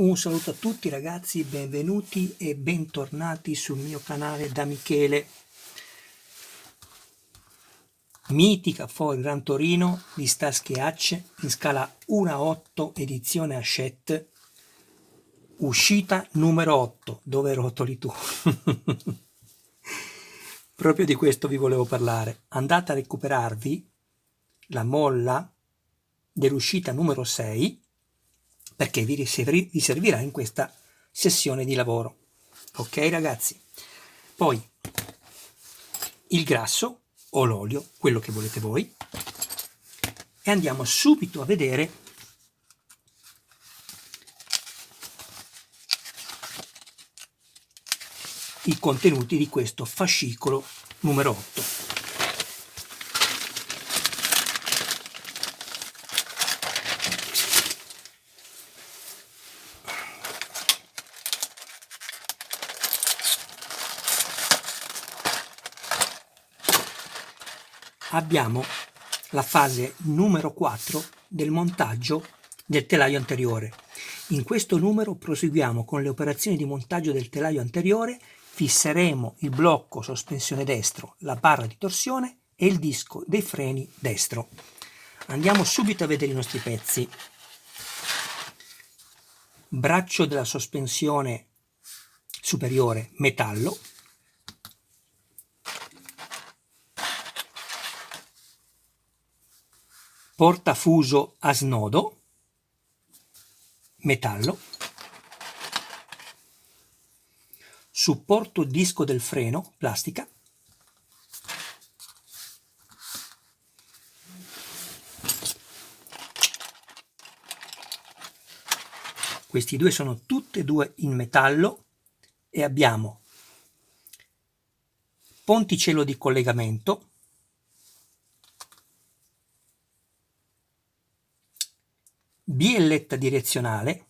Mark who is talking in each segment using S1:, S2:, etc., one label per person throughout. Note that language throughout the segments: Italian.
S1: Un saluto a tutti ragazzi, benvenuti e bentornati sul mio canale da Michele. Mitica Ford Gran Torino di Starsky Hutch in scala 1:8 edizione Hachette, uscita numero 8, dove rotoli tu? Proprio di questo vi volevo parlare. Andate a recuperarvi la molla dell'uscita numero 6 perché vi servirà in questa sessione di lavoro. Ok ragazzi? Poi il grasso o l'olio, quello che volete voi, e andiamo subito a vedere i contenuti di questo fascicolo numero 8. Abbiamo la fase numero 4 del montaggio del telaio anteriore. In questo numero proseguiamo con le operazioni di montaggio del telaio anteriore, fisseremo il blocco sospensione destro, la barra di torsione e il disco dei freni destro. Andiamo subito a vedere i nostri pezzi. Braccio della sospensione superiore metallo, portafuso a snodo metallo, supporto disco del freno plastica, questi due sono tutti e due in metallo e abbiamo ponticello di collegamento, bielletta direzionale,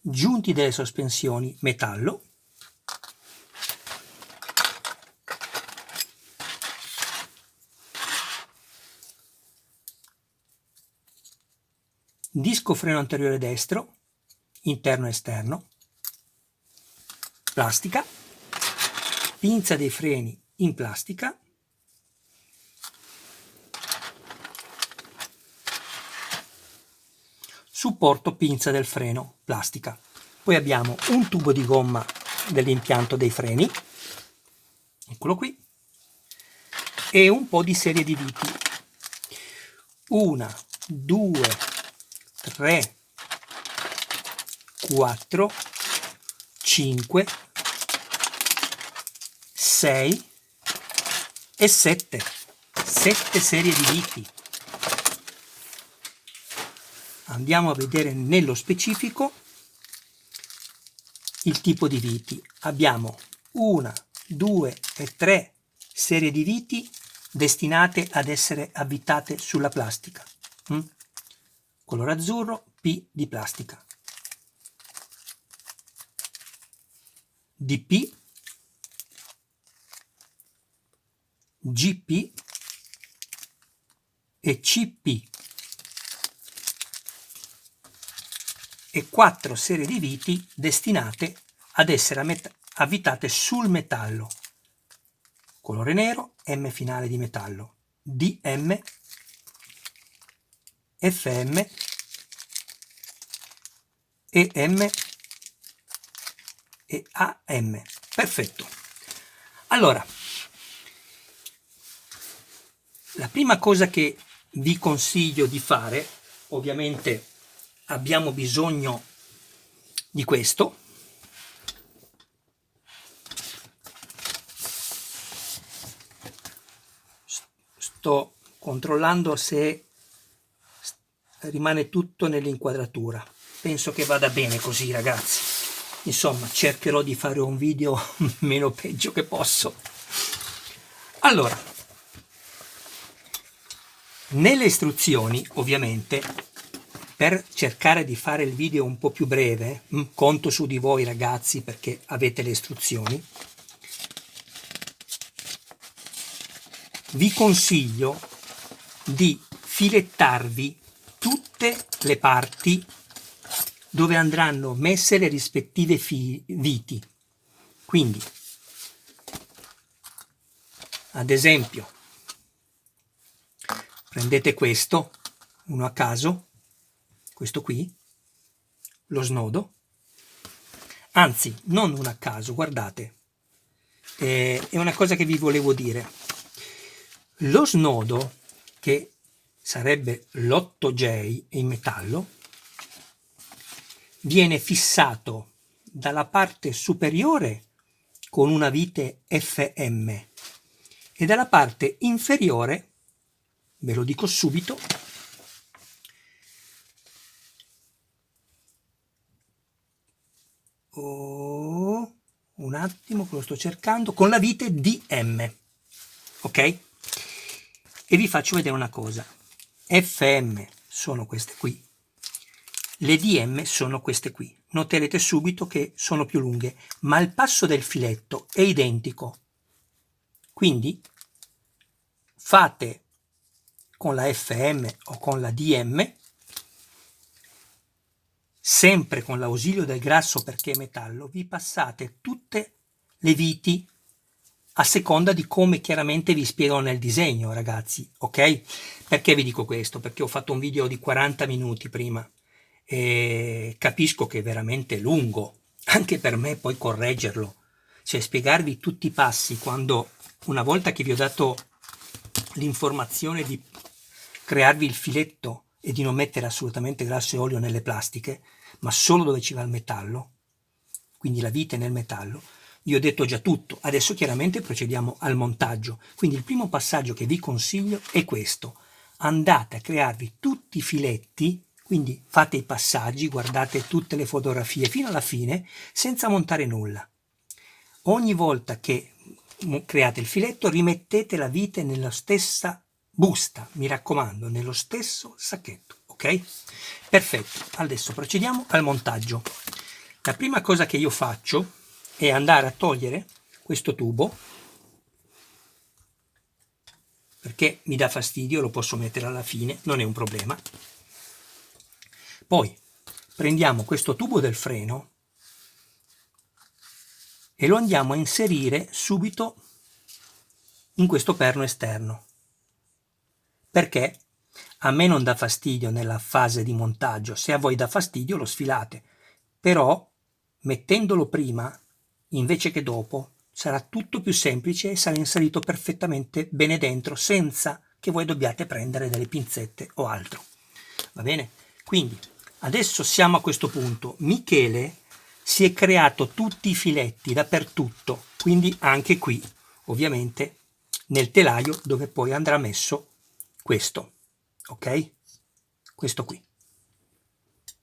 S1: giunti delle sospensioni metallo, disco freno anteriore destro, interno e esterno, plastica, pinza dei freni in plastica, supporto pinza del freno plastica. Poi abbiamo un tubo di gomma dell'impianto dei freni, eccolo qui, e un po' di serie di viti. 1, 2, 3, 4, 5, 6 e 7 serie di viti. Andiamo a vedere nello specifico il tipo di viti. Abbiamo 1, 2 e 3 serie di viti destinate ad essere avvitate sulla plastica. Colore azzurro, P di plastica. DP, GP e CP. E 4 serie di viti destinate ad essere avvitate sul metallo. Colore nero, M finale di metallo, DM, FM, EM e AM. Perfetto. Allora, la prima cosa che vi consiglio di fare, ovviamente abbiamo bisogno di questo, sto controllando se rimane tutto nell'inquadratura, penso che vada bene così ragazzi, insomma cercherò di fare un video meno peggio che posso. Allora, nelle istruzioni ovviamente, per cercare di fare il video un po' più breve, conto su di voi ragazzi perché avete le istruzioni, vi consiglio di filettarvi tutte le parti dove andranno messe le rispettive viti. Quindi, ad esempio, prendete questo, uno a caso, questo qui, lo snodo, anzi, non uno a caso, guardate, è una cosa che vi volevo dire. Lo snodo, che sarebbe l'8J in metallo, viene fissato dalla parte superiore con una vite FM e dalla parte inferiore, ve lo dico subito, un attimo che lo sto cercando, con la vite DM, ok? E vi faccio vedere una cosa. FM sono queste qui, le DM sono queste qui. Noterete subito che sono più lunghe, ma il passo del filetto è identico. Quindi fate con la FM o con la DM, sempre con l'ausilio del grasso perché è metallo, vi passate tutte le viti a seconda di come chiaramente vi spiego nel disegno, ragazzi, ok? Perché vi dico questo? Perché ho fatto un video di 40 minuti prima e capisco che è veramente lungo, anche per me poi correggerlo, cioè spiegarvi tutti i passi quando una volta che vi ho dato l'informazione di crearvi il filetto e di non mettere assolutamente grasso e olio nelle plastiche, ma solo dove ci va il metallo, quindi la vite nel metallo, vi ho detto già tutto. Adesso chiaramente procediamo al montaggio. Quindi il primo passaggio che vi consiglio è questo: andate a crearvi tutti i filetti, quindi fate i passaggi, guardate tutte le fotografie fino alla fine senza montare nulla. Ogni volta che create il filetto rimettete la vite nella stessa busta, mi raccomando, nello stesso sacchetto, ok? Perfetto, adesso procediamo al montaggio. La prima cosa che io faccio è andare a togliere questo tubo, perché mi dà fastidio, lo posso mettere alla fine, non è un problema. Poi prendiamo questo tubo del freno e lo andiamo a inserire subito in questo perno esterno. Perché a me non dà fastidio nella fase di montaggio, se a voi dà fastidio lo sfilate, però mettendolo prima invece che dopo sarà tutto più semplice e sarà inserito perfettamente bene dentro senza che voi dobbiate prendere delle pinzette o altro. Va bene? Quindi adesso siamo a questo punto. Michele si è creato tutti i filetti dappertutto, quindi anche qui, ovviamente, nel telaio dove poi andrà messo questo, ok? Questo qui.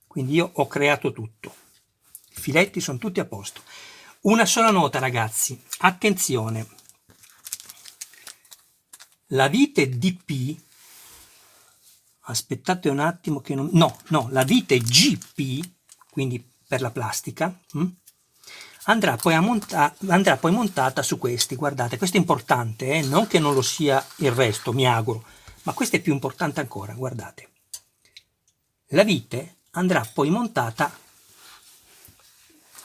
S1: Quindi io ho creato tutto. I filetti sono tutti a posto. Una sola nota, ragazzi, attenzione, la vite DP, aspettate un attimo che non, no, la vite GP, quindi per la plastica, andrà poi montata su questi, guardate, questo è importante, non che non lo sia il resto, mi auguro, ma questo è più importante ancora, guardate. La vite andrà poi montata,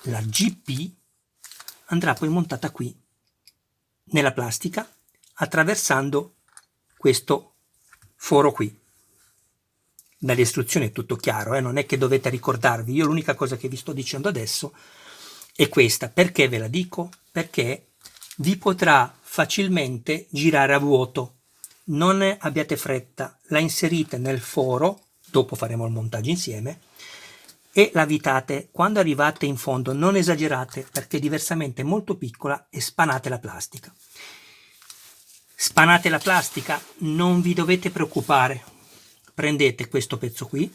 S1: la GP, andrà poi montata qui nella plastica attraversando questo foro qui. Dalle istruzioni è tutto chiaro, non è che dovete ricordarvi. Io l'unica cosa che vi sto dicendo adesso è questa. Perché ve la dico? Perché vi potrà facilmente girare a vuoto. Non abbiate fretta, la inserite nel foro, dopo faremo il montaggio insieme, e la avvitate. Quando arrivate in fondo non esagerate, perché diversamente è molto piccola, e spanate la plastica. Spanate la plastica, non vi dovete preoccupare. Prendete questo pezzo qui,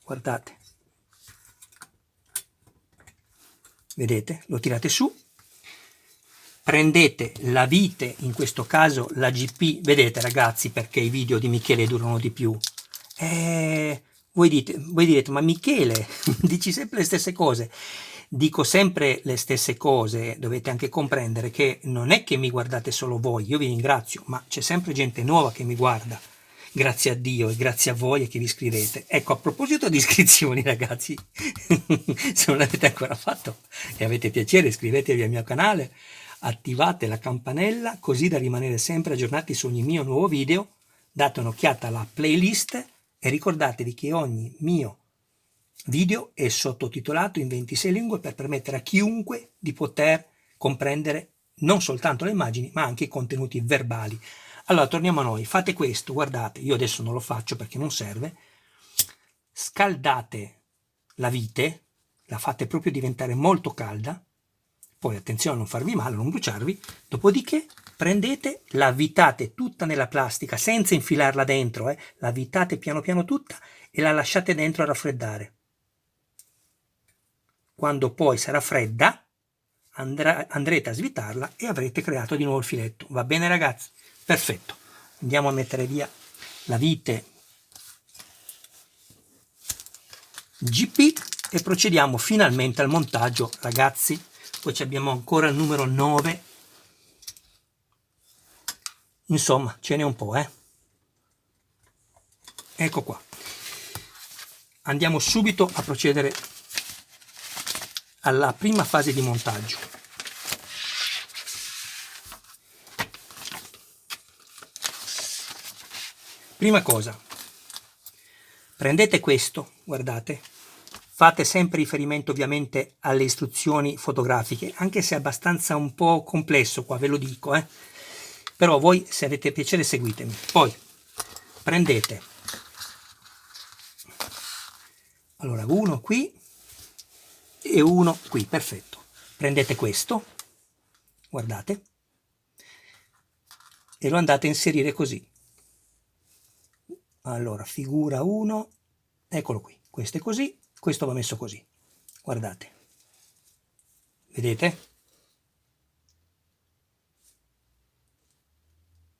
S1: guardate, vedete, lo tirate su, prendete la vite, in questo caso la GP, vedete ragazzi perché i video di Michele durano di più, Voi direte, ma Michele, dici sempre le stesse cose. Dico sempre le stesse cose, dovete anche comprendere che non è che mi guardate solo voi, io vi ringrazio, ma c'è sempre gente nuova che mi guarda. Grazie a Dio e grazie a voi e che vi iscrivete. Ecco, a proposito di iscrizioni, ragazzi, se non l'avete ancora fatto e avete piacere, iscrivetevi al mio canale, attivate la campanella così da rimanere sempre aggiornati su ogni mio nuovo video, date un'occhiata alla playlist e ricordatevi che ogni mio video è sottotitolato in 26 lingue per permettere a chiunque di poter comprendere non soltanto le immagini ma anche i contenuti verbali. Allora torniamo a noi, fate questo, guardate, io adesso non lo faccio perché non serve, scaldate la vite, la fate proprio diventare molto calda, poi attenzione a non farvi male, a non bruciarvi, dopodiché prendete, la avvitate tutta nella plastica senza infilarla dentro, la avvitate piano piano tutta e la lasciate dentro a raffreddare. Quando poi sarà fredda andrete a svitarla e avrete creato di nuovo il filetto. Va bene ragazzi? Perfetto. Andiamo a mettere via la vite GP e procediamo finalmente al montaggio ragazzi. Poi abbiamo ancora il numero 9. Insomma, ce n'è un po', Ecco qua. Andiamo subito a procedere alla prima fase di montaggio. Prima cosa, prendete questo, guardate, fate sempre riferimento ovviamente alle istruzioni fotografiche, anche se è abbastanza un po' complesso qua, ve lo dico, però voi se avete piacere seguitemi. Poi prendete, allora uno qui e uno qui, perfetto. Prendete questo, guardate, e lo andate a inserire così. Allora, figura 1, eccolo qui, questo è così, questo va messo così, guardate, vedete?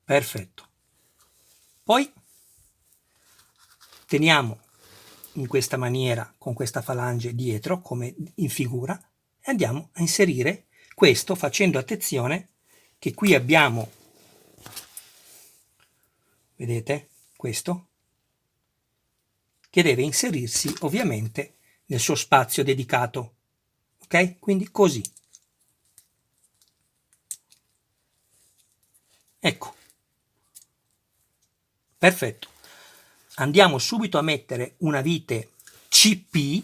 S1: Perfetto. Poi teniamo in questa maniera, con questa falange dietro, come in figura, e andiamo a inserire questo facendo attenzione che qui abbiamo, vedete, questo, che deve inserirsi ovviamente nel suo spazio dedicato, ok? Quindi così. Ecco. Perfetto. Andiamo subito a mettere una vite CP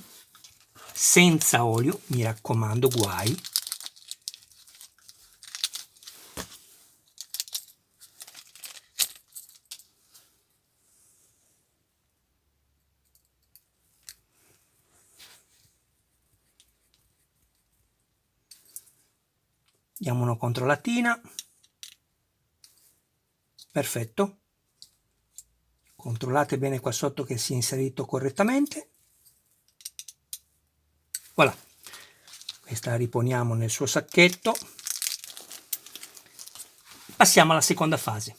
S1: senza olio, mi raccomando, guai. Diamo una controllatina. Perfetto. Controllate bene qua sotto che sia inserito correttamente. Voilà. Questa la riponiamo nel suo sacchetto. Passiamo alla seconda fase.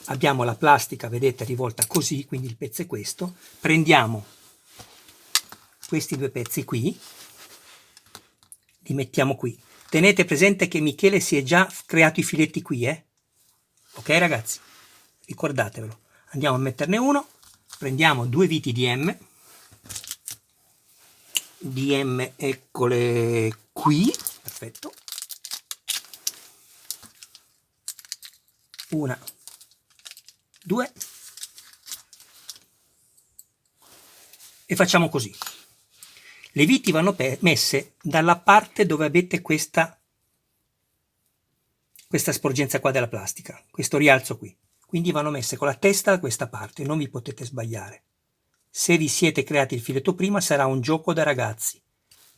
S1: Abbiamo la plastica, vedete, rivolta così, quindi il pezzo è questo. Prendiamo questi due pezzi qui, li mettiamo qui. Tenete presente che Michele si è già creato i filetti qui, Ok ragazzi? Ricordatevelo. Andiamo a metterne uno, prendiamo due viti DM, eccole qui, perfetto. Una, due, e facciamo così. Le viti vanno messe dalla parte dove avete questa sporgenza qua della plastica, questo rialzo qui. Quindi vanno messe con la testa da questa parte, non vi potete sbagliare. Se vi siete creati il filetto prima sarà un gioco da ragazzi.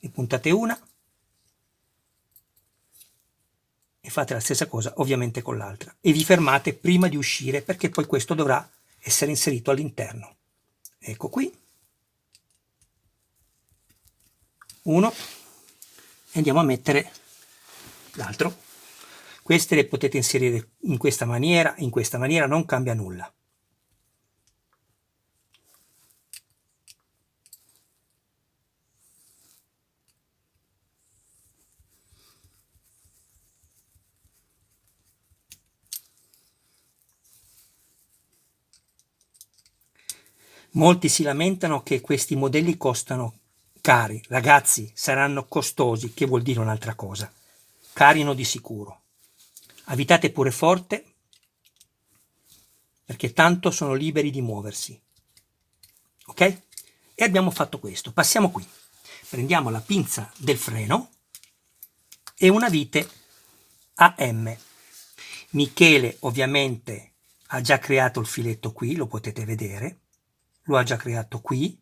S1: Ne puntate una e fate la stessa cosa ovviamente con l'altra. E vi fermate prima di uscire perché poi questo dovrà essere inserito all'interno. Ecco qui. Uno. E andiamo a mettere l'altro. Queste le potete inserire in questa maniera non cambia nulla. Molti si lamentano che questi modelli costano cari. Ragazzi, saranno costosi, che vuol dire un'altra cosa. Carino di sicuro. Avvitate pure forte, perché tanto sono liberi di muoversi. Ok? E abbiamo fatto questo. Passiamo qui. Prendiamo la pinza del freno e una vite AM. Michele ovviamente ha già creato il filetto qui, lo potete vedere. Lo ha già creato qui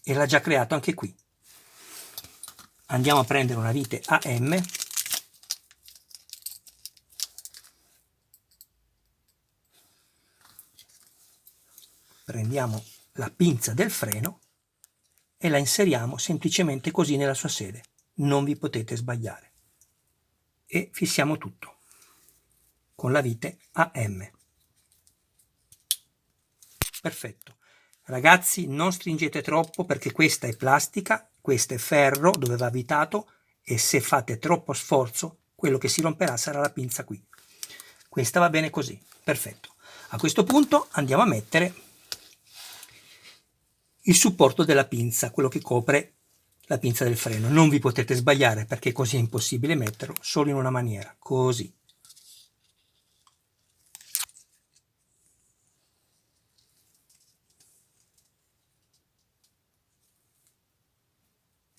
S1: e l'ha già creato anche qui. Andiamo a prendere una vite AM. Prendiamo la pinza del freno e la inseriamo semplicemente così nella sua sede. Non vi potete sbagliare. E fissiamo tutto con la vite AM. Perfetto. Ragazzi, non stringete troppo perché questa è plastica, questo è ferro dove va avvitato e se fate troppo sforzo quello che si romperà sarà la pinza qui. Questa va bene così. Perfetto. A questo punto andiamo a mettere il supporto della pinza, quello che copre la pinza del freno. Non vi potete sbagliare perché così è impossibile metterlo, solo in una maniera, così.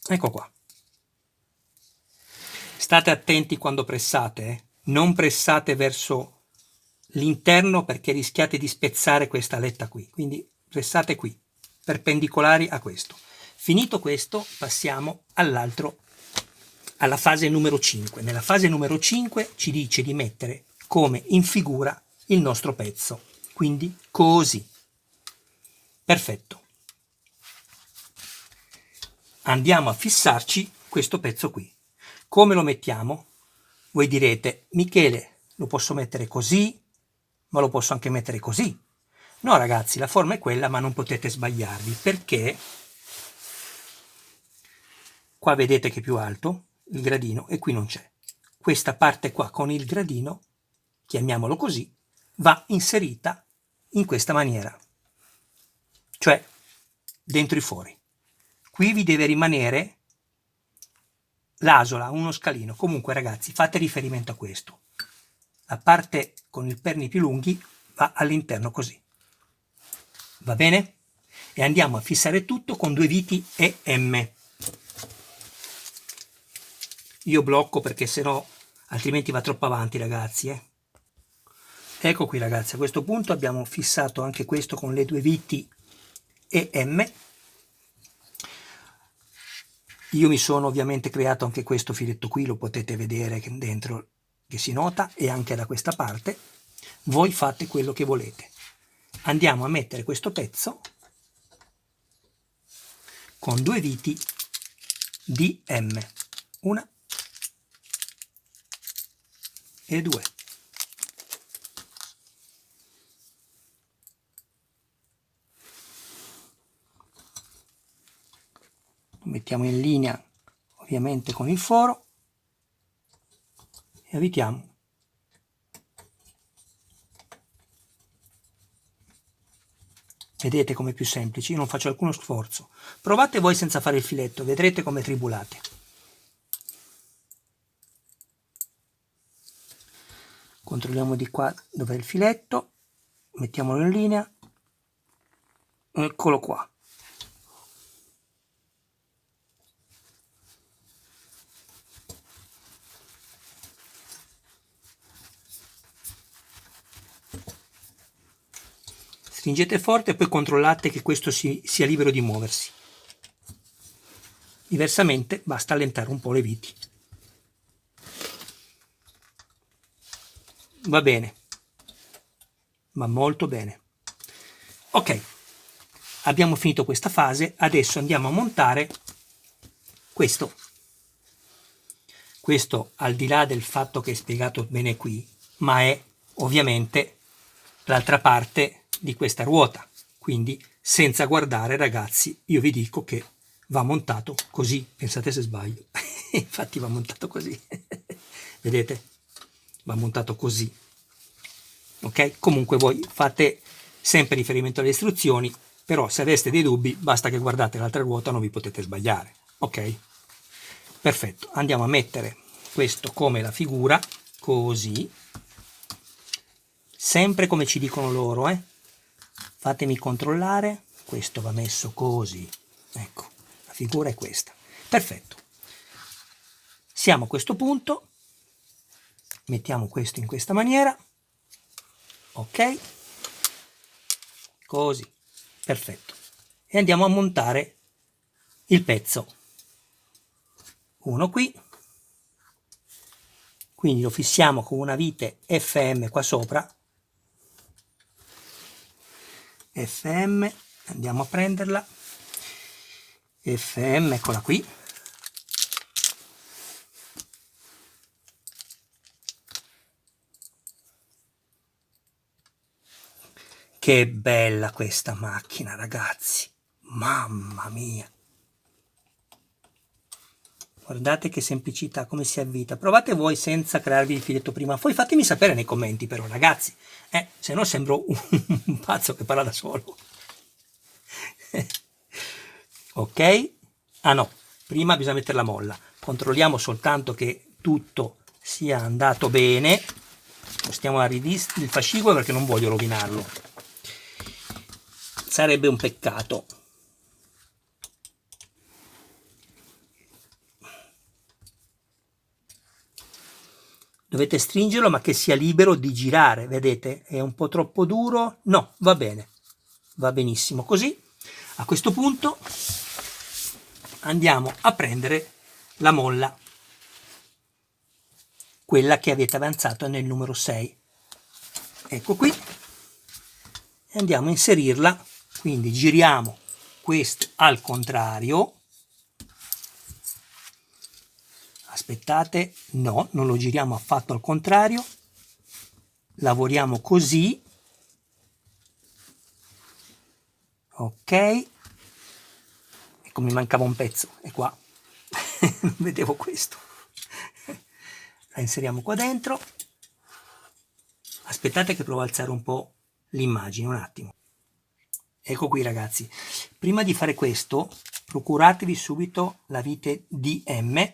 S1: Ecco qua. State attenti quando pressate, non pressate verso l'interno perché rischiate di spezzare questa aletta qui, quindi pressate qui, perpendicolari a questo. Finito questo, passiamo alla fase numero 5. Nella fase numero 5 ci dice di mettere come in figura il nostro pezzo, quindi così. Perfetto. Andiamo a fissarci questo pezzo qui. Come lo mettiamo? Voi direte, Michele, lo posso mettere così, ma lo posso anche mettere così. No ragazzi, la forma è quella, ma non potete sbagliarvi, perché qua vedete che è più alto il gradino e qui non c'è. Questa parte qua con il gradino, chiamiamolo così, va inserita in questa maniera, cioè dentro e fuori. Qui vi deve rimanere l'asola, uno scalino. Comunque ragazzi, fate riferimento a questo. La parte con i perni più lunghi va all'interno così. Va bene? E andiamo a fissare tutto con due viti EM. Io blocco perché sennò altrimenti va troppo avanti ragazzi. Ecco qui ragazzi, a questo punto abbiamo fissato anche questo con le due viti EM. Io mi sono ovviamente creato anche questo filetto qui, lo potete vedere dentro che si nota, e anche da questa parte. Voi fate quello che volete. Andiamo a mettere questo pezzo con due viti DM, una e due. Lo mettiamo in linea ovviamente con il foro e avvitiamo. Vedete com'è più semplice, io non faccio alcuno sforzo. Provate voi senza fare il filetto, vedrete come tribulate. Controlliamo di qua dove è il filetto, mettiamolo in linea, eccolo qua. Stringete forte e poi controllate che questo sia libero di muoversi. Diversamente basta allentare un po' le viti. Va bene, va molto bene. Ok, abbiamo finito questa fase, adesso andiamo a montare questo. Questo al di là del fatto che è spiegato bene qui, ma è ovviamente l'altra parte di questa ruota, quindi senza guardare ragazzi io vi dico che va montato così, pensate se sbaglio, infatti va montato così, vedete? Va montato così, ok? Comunque voi fate sempre riferimento alle istruzioni, però se aveste dei dubbi basta che guardate l'altra ruota, non vi potete sbagliare, ok? Perfetto, andiamo a mettere questo come la figura, così, sempre come ci dicono loro, fatemi controllare, questo va messo così, ecco, la figura è questa, perfetto. Siamo a questo punto, mettiamo questo in questa maniera, ok, così, perfetto, e andiamo a montare il pezzo, uno qui, quindi lo fissiamo con una vite FM qua sopra, FM, andiamo a prenderla, FM, eccola qui, che bella questa macchina, ragazzi, mamma mia, guardate che semplicità, come si avvita. Provate voi senza crearvi il filetto prima, poi fatemi sapere nei commenti però, ragazzi, se no sembro un pazzo che parla da solo. Ok? Ah no, prima bisogna mettere la molla. Controlliamo soltanto che tutto sia andato bene. Spostiamo il fascicolo perché non voglio rovinarlo. Sarebbe un peccato. Dovete stringerlo ma che sia libero di girare, vedete? È un po' troppo duro? No, va bene, va benissimo così. A questo punto andiamo a prendere la molla, quella che avete avanzato nel numero 6. Ecco qui, e andiamo a inserirla, quindi giriamo questo al contrario. Aspettate, no, non lo giriamo affatto al contrario, lavoriamo così, ok, ecco mi mancava un pezzo, è qua, non vedevo questo, la inseriamo qua dentro, aspettate che provo a alzare un po' l'immagine, un attimo, ecco qui ragazzi, prima di fare questo procuratevi subito la vite DM,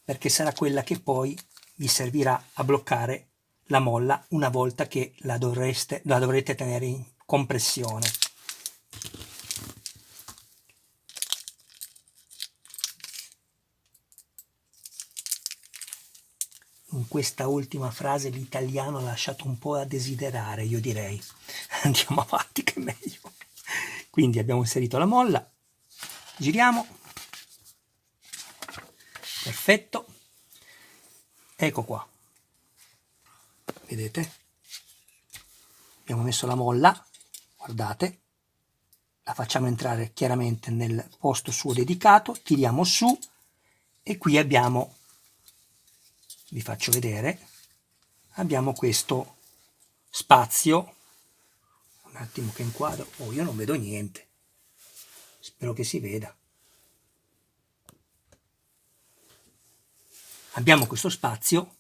S1: perché sarà quella che poi vi servirà a bloccare la molla una volta che la dovrete tenere in compressione. In questa ultima frase l'italiano ha lasciato un po' a desiderare, io direi. Andiamo avanti che è meglio. Quindi abbiamo inserito la molla, giriamo. Perfetto, ecco qua, vedete? Abbiamo messo la molla, guardate, la facciamo entrare chiaramente nel posto suo dedicato, tiriamo su e qui abbiamo, vi faccio vedere, abbiamo questo spazio, un attimo che inquadro, oh io non vedo niente, spero che si veda. Abbiamo questo spazio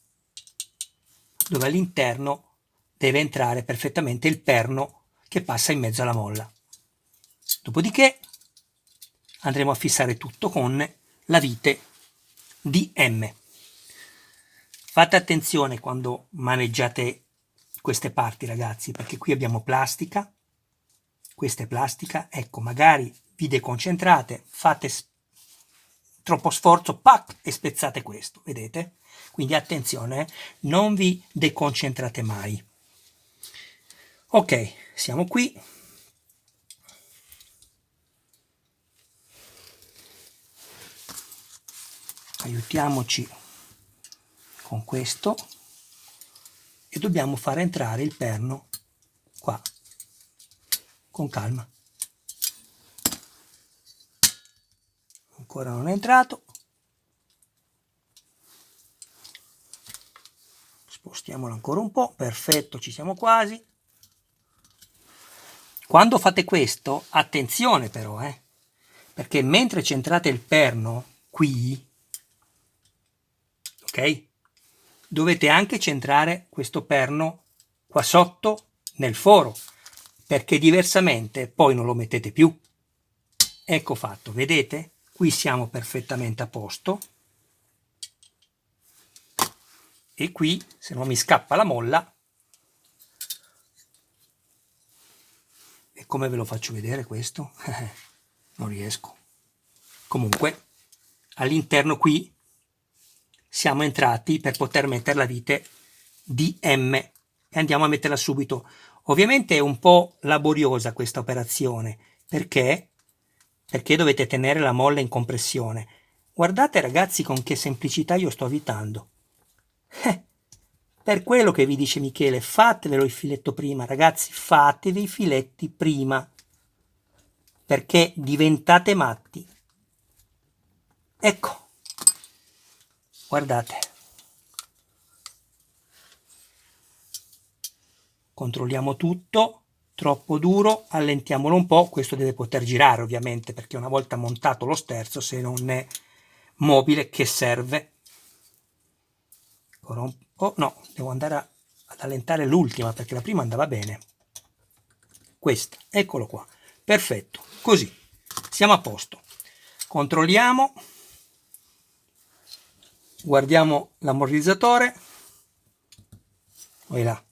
S1: dove all'interno deve entrare perfettamente il perno che passa in mezzo alla molla. Dopodiché andremo a fissare tutto con la vite DM. Fate attenzione quando maneggiate queste parti ragazzi, perché qui abbiamo plastica, questa è plastica, ecco magari vi deconcentrate, fate troppo sforzo, pac, e spezzate questo, vedete? Quindi attenzione, non vi deconcentrate mai. Ok, siamo qui. Aiutiamoci con questo e dobbiamo far entrare il perno qua, con calma. Ancora non è entrato. Spostiamolo ancora un po', perfetto, ci siamo quasi. Quando fate questo, attenzione però, perché mentre centrate il perno qui, ok? Dovete anche centrare questo perno qua sotto nel foro, perché diversamente poi non lo mettete più. Ecco fatto, vedete? Qui siamo perfettamente a posto. E qui, se non mi scappa la molla, e come ve lo faccio vedere questo? Non riesco. Comunque, all'interno qui siamo entrati per poter mettere la vite DM e andiamo a metterla subito. Ovviamente è un po' laboriosa questa operazione, perché dovete tenere la molla in compressione. Guardate ragazzi con che semplicità io sto avvitando. Per quello che vi dice Michele, fatevelo il filetto prima, ragazzi, fatevi i filetti prima, perché diventate matti. Ecco, guardate. Controlliamo tutto, troppo duro, allentiamolo un po', questo deve poter girare ovviamente, perché una volta montato lo sterzo, se non è mobile, che serve? Oh no, devo andare ad allentare l'ultima, perché la prima andava bene. Questa, eccolo qua, perfetto, così, siamo a posto. Controlliamo, guardiamo l'ammortizzatore, poi là,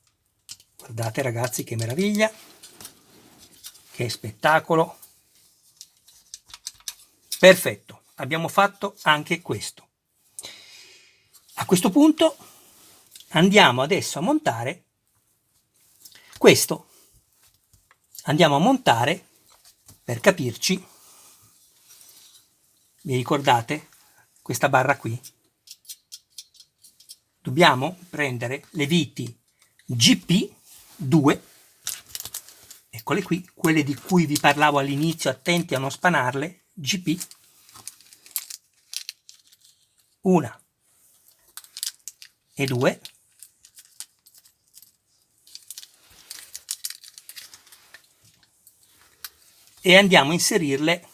S1: guardate ragazzi che meraviglia, che spettacolo, perfetto, abbiamo fatto anche questo. A questo punto andiamo adesso a montare questo, andiamo a montare, per capirci, vi ricordate questa barra qui? Dobbiamo prendere le viti GP2, eccole qui, quelle di cui vi parlavo all'inizio, attenti a non spanarle, GP, una e due, e andiamo a inserirle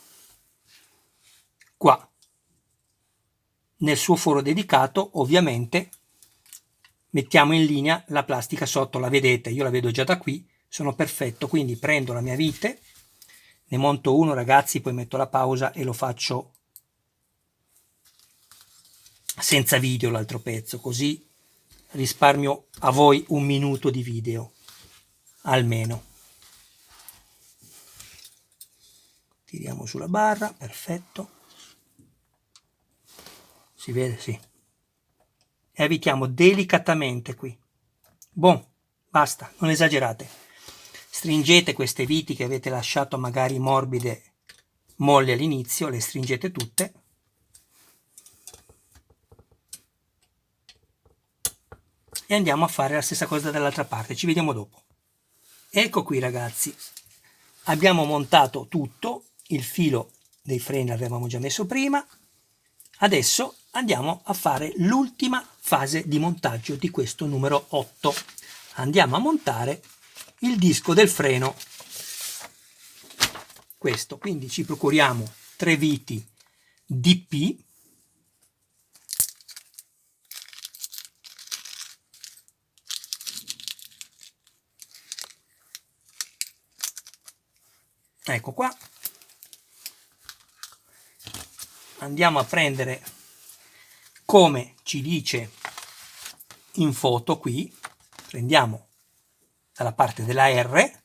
S1: qua, nel suo foro dedicato. Ovviamente mettiamo in linea la plastica sotto, la vedete, io la vedo già da qui, sono perfetto, quindi prendo la mia vite, ne monto uno ragazzi, poi metto la pausa e lo faccio senza video l'altro pezzo, così risparmio a voi un minuto di video, almeno. Tiriamo sulla barra, perfetto. Si vede, sì. E avvitiamo delicatamente qui. Buon, basta, non esagerate. Stringete queste viti che avete lasciato magari morbide, molli all'inizio, le stringete tutte. E andiamo a fare la stessa cosa dall'altra parte, ci vediamo dopo. Ecco qui ragazzi, abbiamo montato tutto, il filo dei freni l'avevamo già messo prima, adesso andiamo a fare l'ultima fase di montaggio di questo numero 8. Andiamo a montare il disco del freno, questo, quindi ci procuriamo 3 viti DP, ecco qua, andiamo a prendere come ci dice in foto qui, prendiamo dalla parte della R,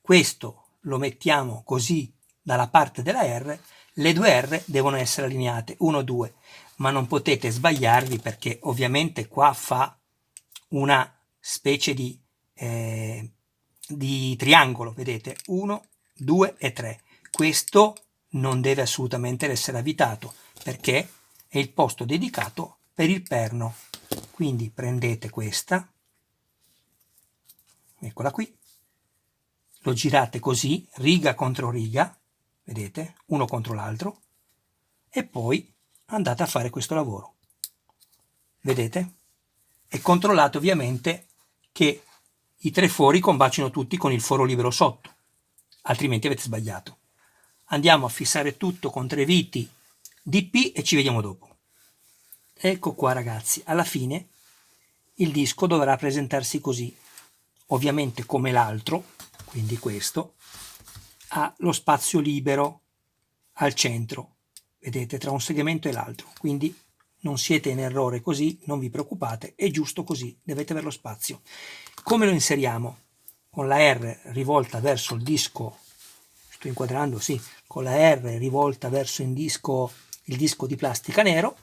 S1: questo lo mettiamo così dalla parte della R, le due R devono essere allineate, 1, 2, ma non potete sbagliarvi perché ovviamente qua fa una specie di triangolo, vedete, 1, 2 e 3. Questo non deve assolutamente essere avvitato perché è il posto dedicato per il perno. Quindi prendete questa, eccola qui, lo girate così, riga contro riga, vedete, uno contro l'altro, e poi andate a fare questo lavoro. Vedete? E controllate ovviamente che i 3 fori combacino tutti con il foro libero sotto, altrimenti avete sbagliato. Andiamo a fissare tutto con 3 viti DP e ci vediamo dopo. Ecco qua ragazzi, alla fine il disco dovrà presentarsi così. ovviamente come l'altro, quindi questo, ha lo spazio libero al centro, vedete, tra un segmento e l'altro, quindi non siete in errore così, non vi preoccupate, è giusto così, dovete avere lo spazio. Come lo inseriamo? Con la R rivolta verso il disco, sto inquadrando, sì, con la R rivolta verso il disco di plastica nero,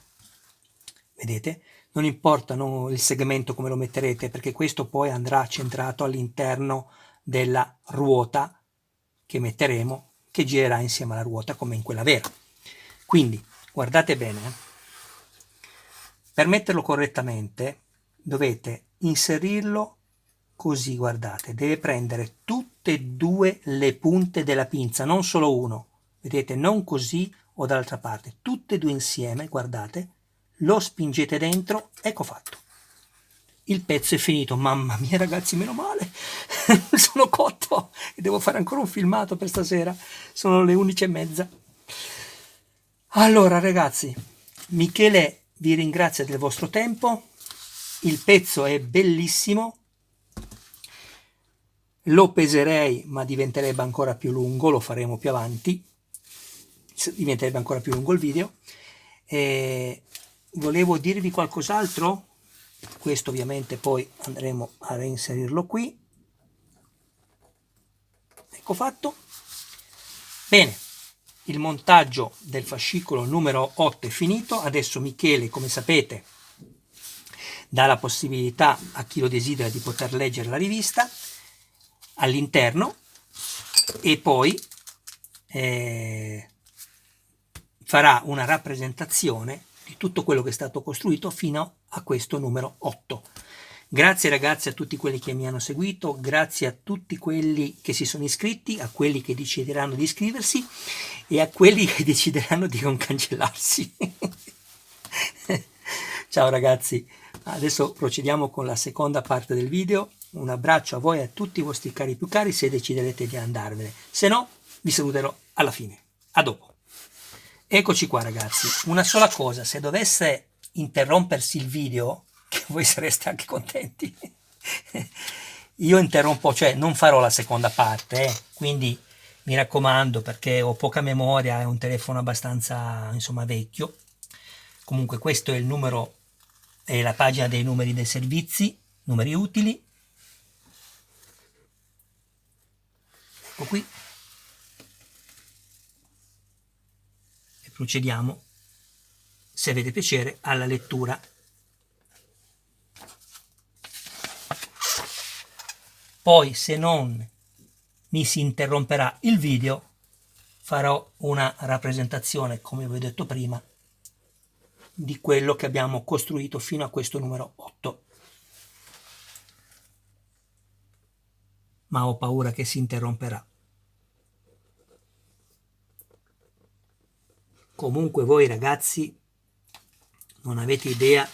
S1: vedete? Non importa il segmento come lo metterete, perché questo poi andrà centrato all'interno della ruota che metteremo, che girerà insieme alla ruota come in quella vera. Quindi guardate bene, per metterlo correttamente dovete inserirlo così, guardate, deve prendere tutte e due le punte della pinza, non solo uno, vedete, non così o dall'altra parte, tutte e due insieme, guardate, lo spingete dentro, ecco fatto. Il pezzo è finito, mamma mia ragazzi, meno male, sono cotto e devo fare ancora un filmato per stasera, sono le 11:30. Allora ragazzi, Michele vi ringrazia del vostro tempo, il pezzo è bellissimo, lo peserei ma diventerebbe ancora più lungo, lo faremo più avanti, diventerebbe ancora più lungo il video. Volevo dirvi qualcos'altro, questo ovviamente poi andremo a reinserirlo qui, ecco fatto. Bene, il montaggio del fascicolo numero 8 è finito, adesso Michele, come sapete, dà la possibilità a chi lo desidera di poter leggere la rivista all'interno e poi farà una rappresentazione di tutto quello che è stato costruito fino a questo numero 8. Grazie ragazzi a tutti quelli che mi hanno seguito, grazie a tutti quelli che si sono iscritti, a quelli che decideranno di iscriversi e a quelli che decideranno di non cancellarsi. Ciao ragazzi, adesso procediamo con la seconda parte del video. Un abbraccio a voi e a tutti i vostri cari più cari se deciderete di andarvene, se no vi saluterò alla fine. A dopo. Eccoci qua ragazzi, una sola cosa, se dovesse interrompersi il video, che voi sareste anche contenti, io interrompo, cioè non farò la seconda parte, quindi mi raccomando, perché ho poca memoria, è un telefono abbastanza insomma vecchio. Comunque questo è il numero, è la pagina dei numeri dei servizi, numeri utili, ecco qui. Procediamo, se avete piacere, alla lettura. Poi, se non mi si interromperà il video, farò una rappresentazione, come vi ho detto prima, di quello che abbiamo costruito fino a questo numero 8. Ma ho paura che si interromperà. Comunque voi ragazzi non avete idea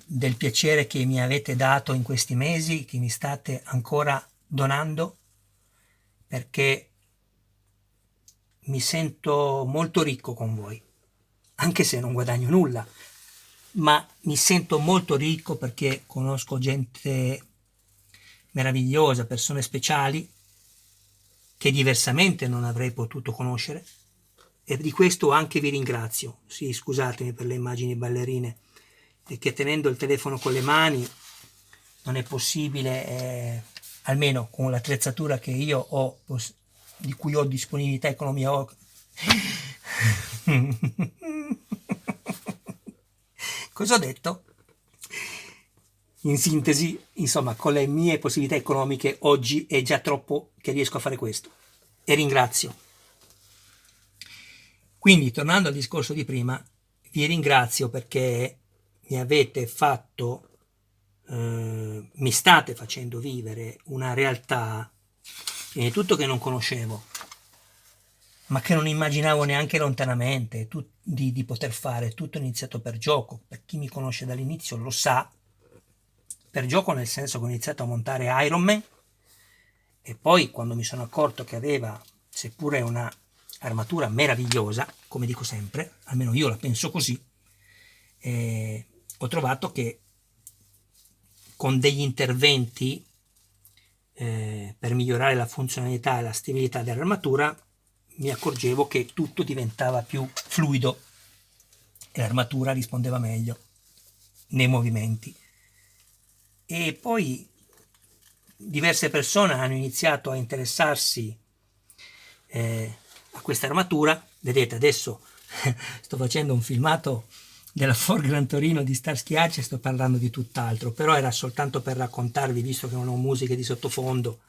S1: del piacere che mi avete dato in questi mesi, che mi state ancora donando, perché mi sento molto ricco con voi, anche se non guadagno nulla, ma mi sento molto ricco perché conosco gente meravigliosa, persone speciali, che diversamente non avrei potuto conoscere, e di questo anche vi ringrazio. Sì, scusatemi per le immagini ballerine, perché tenendo il telefono con le mani non è possibile, almeno con l'attrezzatura che io ho, di cui ho disponibilità economica. Cosa ho detto? In sintesi, insomma, con le mie possibilità economiche oggi è già troppo che riesco a fare questo. E ringrazio. Quindi, tornando al discorso di prima, vi ringrazio perché mi avete fatto, mi state facendo vivere una realtà, prima di tutto, che non conoscevo, ma che non immaginavo neanche lontanamente di poter fare. Tutto è iniziato per gioco. Per chi mi conosce dall'inizio lo sa, per gioco nel senso che ho iniziato a montare Iron Man e poi quando mi sono accorto che aveva, seppure una armatura meravigliosa, come dico sempre, almeno io la penso così, ho trovato che con degli interventi per migliorare la funzionalità e la stabilità dell'armatura, mi accorgevo che tutto diventava più fluido e l'armatura rispondeva meglio nei movimenti. E poi diverse persone hanno iniziato a interessarsi a questa armatura. Vedete, adesso sto facendo un filmato della Ford Gran Torino di Starsky Hutch e sto parlando di tutt'altro, però era soltanto per raccontarvi, visto che non ho musiche di sottofondo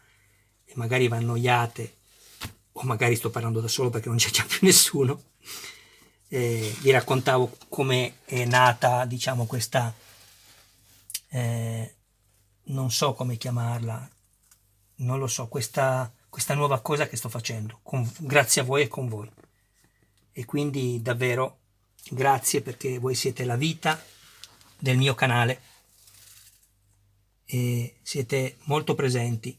S1: e magari vi annoiate, o magari sto parlando da solo perché non c'è già più nessuno, vi raccontavo come è nata, diciamo, questa, non so come chiamarla, non lo so, questa nuova cosa che sto facendo, grazie a voi e con voi. E quindi davvero grazie, perché voi siete la vita del mio canale e siete molto presenti.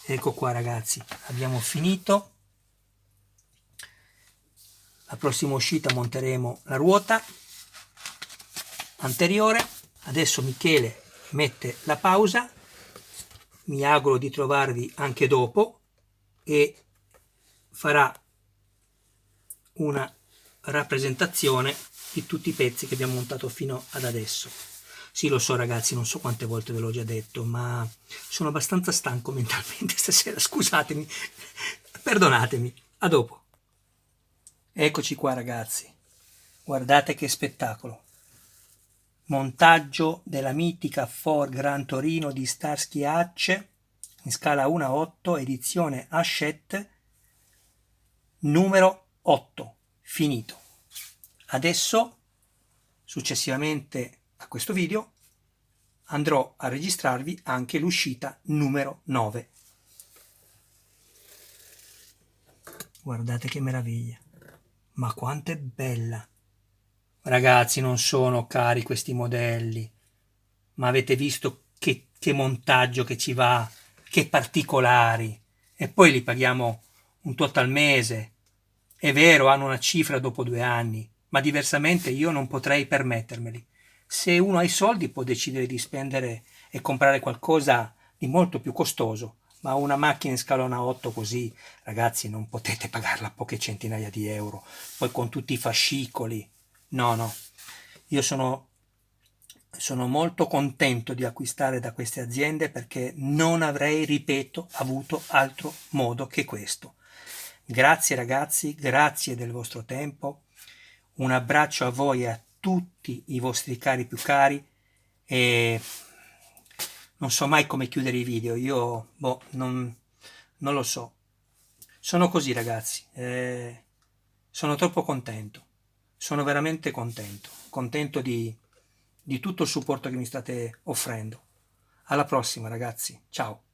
S1: Ecco qua ragazzi, abbiamo finito. La prossima uscita monteremo la ruota anteriore. Adesso Michele mette la pausa, mi auguro di trovarvi anche dopo e farà una rappresentazione di tutti i pezzi che abbiamo montato fino ad adesso. Sì, lo so ragazzi, non so quante volte ve l'ho già detto, ma sono abbastanza stanco mentalmente stasera, scusatemi, perdonatemi, a dopo. Eccoci qua ragazzi, guardate che spettacolo. Montaggio della mitica Ford Gran Torino di Starsky Hutch in scala 1:8, edizione Hachette, numero 8, finito. Adesso, successivamente a questo video, andrò a registrarvi anche l'uscita numero 9. Guardate che meraviglia, ma quanto è bella. Ragazzi, non sono cari questi modelli, ma avete visto che montaggio che ci va, che particolari, e poi li paghiamo un tot al mese. È vero, hanno una cifra dopo 2 anni, ma diversamente io non potrei permettermeli. Se uno ha i soldi può decidere di spendere e comprare qualcosa di molto più costoso, ma una macchina in scala 1:8 così, ragazzi, non potete pagarla a poche centinaia di euro, poi con tutti i fascicoli. No, io sono molto contento di acquistare da queste aziende, perché non avrei, ripeto, avuto altro modo che questo. Grazie ragazzi, grazie del vostro tempo, un abbraccio a voi e a tutti i vostri cari più cari, e non so mai come chiudere i video, io non lo so, sono così ragazzi, sono troppo contento, sono veramente contento di tutto il supporto che mi state offrendo. Alla prossima ragazzi, ciao!